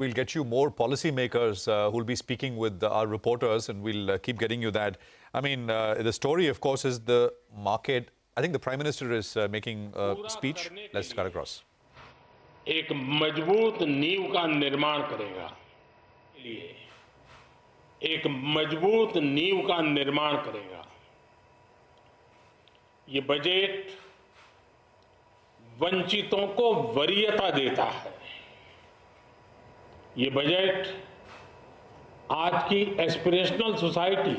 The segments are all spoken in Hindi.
We'll get you more policymakers who will be speaking with our reporters, and we'll keep getting you that. I mean, the story, of course, is the market. I think the Prime Minister is making a speech. Let's cut across. एक मजबूत नींव का निर्माण करेगा लिए एक मजबूत नींव का निर्माण करेगा। ये बजट वंचितों को वरीयता देता है। ये बजट आज की एस्पिरेशनल सोसाइटी,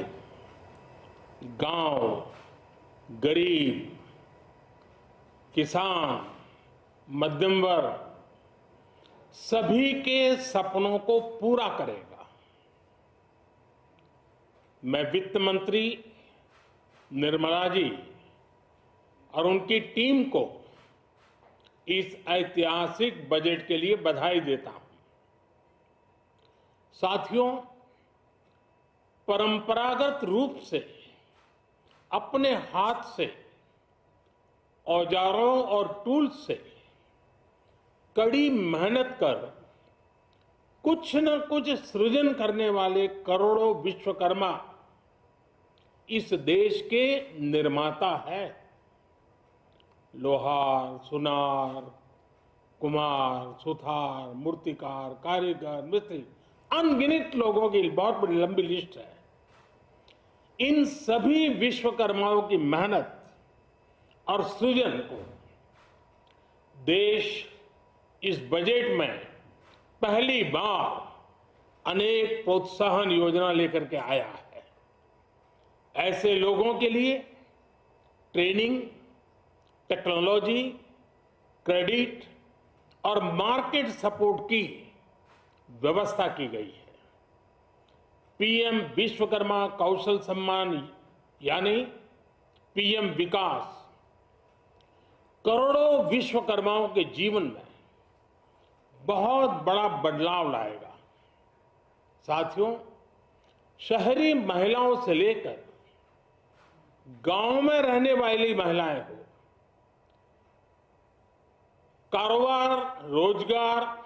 गांव, गरीब, किसान, मध्यम वर्ग, सभी के सपनों को पूरा करेगा। मैं वित्त मंत्री निर्मला जी और उनकी टीम को इस ऐतिहासिक बजट के लिए बधाई देता हूं। साथियों, परंपरागत रूप से अपने हाथ से औजारों और टूल्स से कड़ी मेहनत कर कुछ न कुछ सृजन करने वाले करोड़ों विश्वकर्मा इस देश के निर्माता है। लोहार, सुनार, कुम्हार, सुथार, मूर्तिकार, कारीगर, मिस्त्री, अनगिनत लोगों की बहुत बड़ी लंबी लिस्ट है। इन सभी विश्वकर्माओं की मेहनत और सृजन को देश इस बजट में पहली बार अनेक प्रोत्साहन योजना लेकर के आया है। ऐसे लोगों के लिए ट्रेनिंग, टेक्नोलॉजी, क्रेडिट और मार्केट सपोर्ट की व्यवस्था की गई है। पीएम विश्वकर्मा कौशल सम्मान यानी पीएम विकास करोड़ों विश्वकर्माओं के जीवन में बहुत बड़ा बदलाव लाएगा। साथियों, शहरी महिलाओं से लेकर गांव में रहने वाली महिलाएं हो, कारोबार रोजगार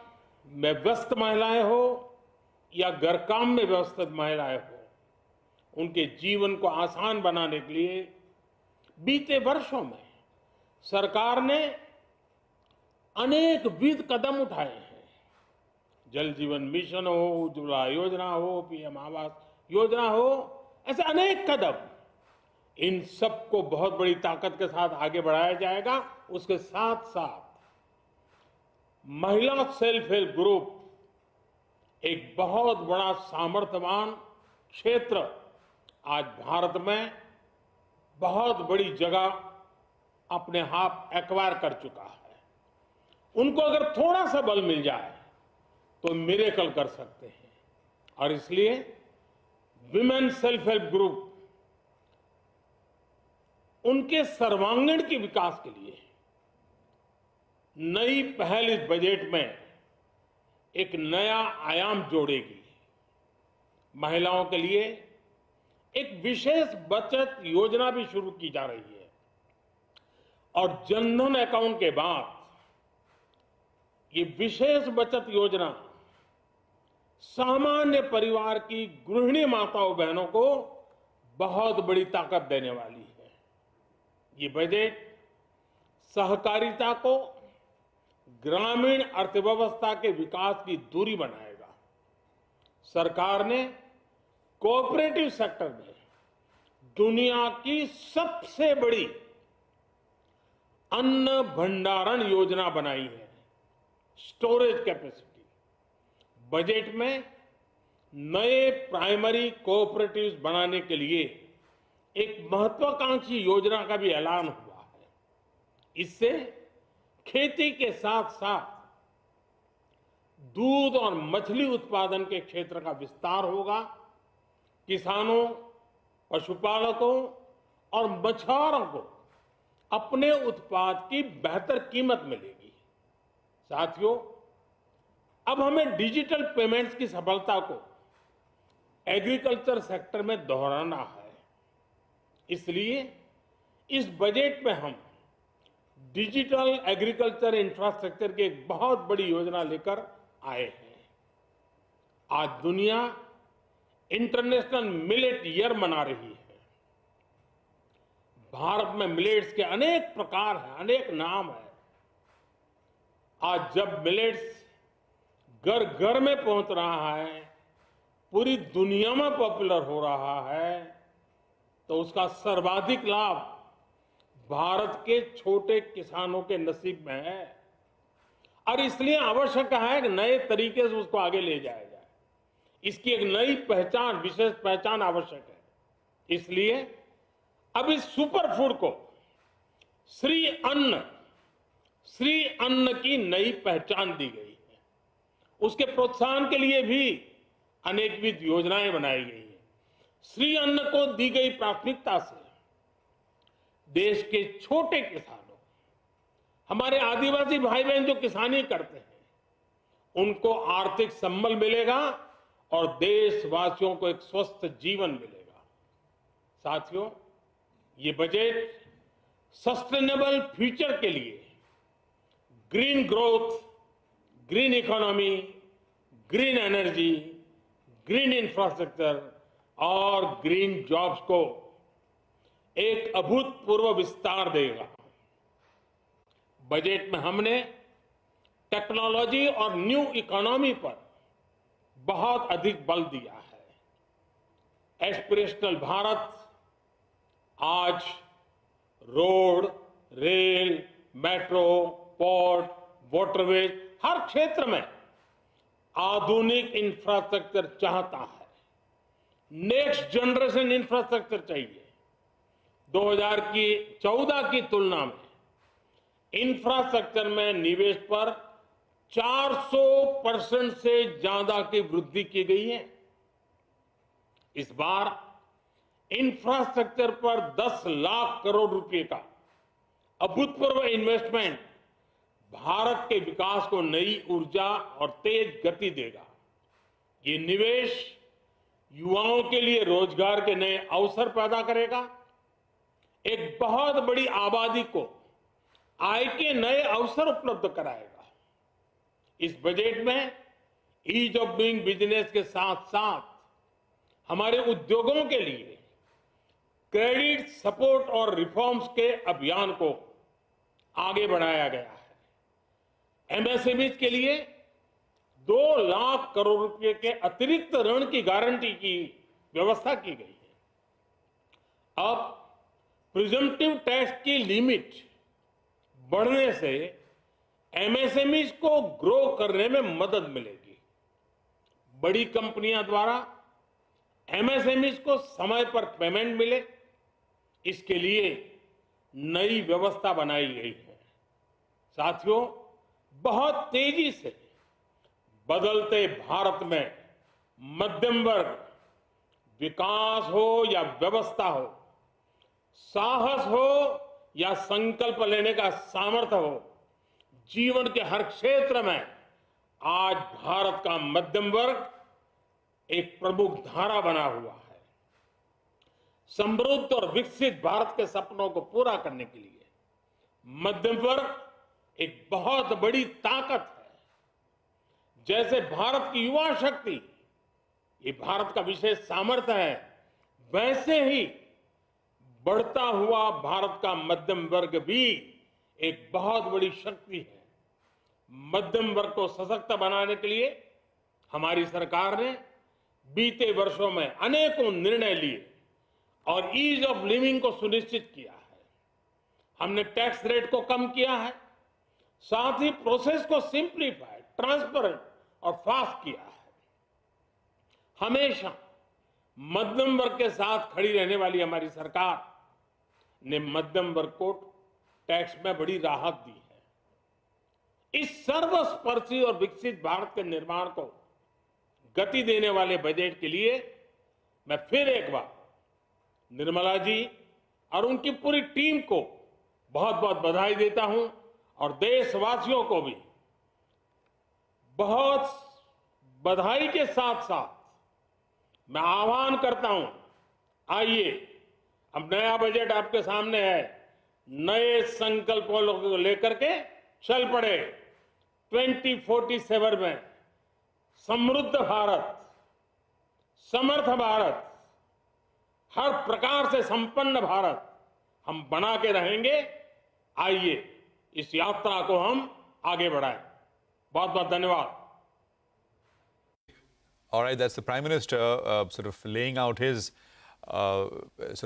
में व्यस्त महिलाएं हो या घर काम में व्यस्त महिलाएं हो, उनके जीवन को आसान बनाने के लिए बीते वर्षों में सरकार ने अनेक विध कदम उठाए हैं। जल जीवन मिशन हो, उज्ज्वला योजना हो, पीएम आवास योजना हो, ऐसे अनेक कदम। इन सबको बहुत बड़ी ताकत के साथ आगे बढ़ाया जाएगा। उसके साथ साथ महिला सेल्फ हेल्प ग्रुप एक बहुत बड़ा सामर्थ्यवान क्षेत्र आज भारत में बहुत बड़ी जगह अपने हाथ एक्वायर कर चुका है। उनको अगर थोड़ा सा बल मिल जाए तो मिरेकल कर सकते हैं। और इसलिए विमेन सेल्फ हेल्प ग्रुप उनके सर्वांगीण के विकास के लिए नई पहल इस बजट में एक नया आयाम जोड़ेगी। महिलाओं के लिए एक विशेष बचत योजना भी शुरू की जा रही है और जनधन अकाउंट के बाद ये विशेष बचत योजना सामान्य परिवार की गृहिणी माताओं बहनों को बहुत बड़ी ताकत देने वाली है। ये बजट सहकारिता को ग्रामीण अर्थव्यवस्था के विकास की धुरी बनाएगा। सरकार ने कोऑपरेटिव सेक्टर में दुनिया की सबसे बड़ी अन्न भंडारण योजना बनाई है, स्टोरेज कैपेसिटी। बजट में नए प्राइमरी कोऑपरेटिव्स बनाने के लिए एक महत्वाकांक्षी योजना का भी ऐलान हुआ है। इससे खेती के साथ साथ दूध और मछली उत्पादन के क्षेत्र का विस्तार होगा। किसानों, पशुपालकों और मछुआरों को अपने उत्पाद की बेहतर कीमत मिलेगी। साथियों, अब हमें डिजिटल पेमेंट्स की सफलता को एग्रीकल्चर सेक्टर में दोहराना है। इसलिए इस बजट में हम डिजिटल एग्रीकल्चर इंफ्रास्ट्रक्चर की एक बहुत बड़ी योजना लेकर आए हैं। आज दुनिया इंटरनेशनल मिलेट ईयर मना रही है। भारत में मिलेट्स के अनेक प्रकार हैं, अनेक नाम हैं। आज जब मिलेट्स घर घर में पहुंच रहा है, पूरी दुनिया में पॉपुलर हो रहा है, तो उसका सर्वाधिक लाभ भारत के छोटे किसानों के नसीब में है। और इसलिए आवश्यक है कि नए तरीके से उसको आगे ले जाया जाए। इसकी एक नई पहचान, विशेष पहचान आवश्यक है। इसलिए अब इस सुपर फूड को श्री अन्न की नई पहचान दी गई है। उसके प्रोत्साहन के लिए भी अनेकविध योजनाएं बनाई गई है। श्री अन्न को दी गई प्राथमिकता से देश के छोटे किसानों, हमारे आदिवासी भाई बहन जो किसानी करते हैं, उनको आर्थिक संबल मिलेगा और देशवासियों को एक स्वस्थ जीवन मिलेगा। साथियों, ये बजट सस्टेनेबल फ्यूचर के लिए green growth, green economy, green energy, green infrastructure और ग्रीन जॉब्स को एक अभूतपूर्व विस्तार देगा। बजट में हमने टेक्नोलॉजी और न्यू इकोनॉमी पर बहुत अधिक बल दिया है। एस्पिरेशनल भारत आज road, rail, metro, port, waterways, हर क्षेत्र में आधुनिक इंफ्रास्ट्रक्चर चाहता है। नेक्स्ट जनरेशन इंफ्रास्ट्रक्चर चाहिए। 2014 की तुलना में इंफ्रास्ट्रक्चर में निवेश पर 400% से ज्यादा की वृद्धि की गई है। इस बार इंफ्रास्ट्रक्चर पर 10 लाख करोड़ रुपए का अभूतपूर्व इन्वेस्टमेंट भारत के विकास को नई ऊर्जा और तेज गति देगा। ये निवेश युवाओं के लिए रोजगार के नए अवसर पैदा करेगा, एक बहुत बड़ी आबादी को आय के नए अवसर उपलब्ध कराएगा। इस बजट में ईज ऑफ डूइंग बिजनेस के साथ साथ हमारे उद्योगों के लिए क्रेडिट सपोर्ट और रिफॉर्म्स के अभियान को आगे बढ़ाया गया है। एमएसएमईज के लिए 2 लाख करोड़ रुपए के अतिरिक्त ऋण की गारंटी की व्यवस्था की गई है। अब प्रिजम्पटिव टैक्स की लिमिट बढ़ने से एमएसएमईज को ग्रो करने में मदद मिलेगी। बड़ी कंपनियां द्वारा एमएसएमईज को समय पर पेमेंट मिले, इसके लिए नई व्यवस्था बनाई गई है। साथियों, बहुत तेजी से बदलते भारत में मध्यम वर्ग, विकास हो या व्यवस्था हो, साहस हो या संकल्प लेने का सामर्थ्य हो, जीवन के हर क्षेत्र में आज भारत का मध्यम वर्ग एक प्रमुख धारा बना हुआ है। समृद्ध और विकसित भारत के सपनों को पूरा करने के लिए मध्यम वर्ग एक बहुत बड़ी ताकत है। जैसे भारत की युवा शक्ति ये भारत का विशेष सामर्थ्य है, वैसे ही बढ़ता हुआ भारत का मध्यम वर्ग भी एक बहुत बड़ी शक्ति है। मध्यम वर्ग को सशक्त बनाने के लिए हमारी सरकार ने बीते वर्षों में अनेकों निर्णय लिए और ईज ऑफ लिविंग को सुनिश्चित किया है। हमने टैक्स रेट को कम किया है, साथ ही प्रोसेस को सिंप्लीफाई, ट्रांसपेरेंट और फास्ट किया है। हमेशा मध्यम वर्ग के साथ खड़ी रहने वाली हमारी सरकार ने मध्यम वर्ग को टैक्स में बड़ी राहत दी है। इस सर्वस्पर्शी और विकसित भारत के निर्माण को गति देने वाले बजट के लिए मैं फिर एक बार निर्मला जी और उनकी पूरी टीम को बहुत बहुत बधाई देता हूं और देशवासियों को भी बहुत बधाई के साथ साथ मैं आह्वान करता हूं, आइए अब नया बजट आपके सामने है, नए संकल्पों को लेकर के चल पड़े। 2047 में समृद्ध भारत, समर्थ भारत, हर प्रकार से संपन्न भारत हम बना के रहेंगे। आइए इस यात्रा को हम आगे बढ़ाएं। बहुत बहुत धन्यवाद। All right, that's the Prime Minister sort of laying out his sort of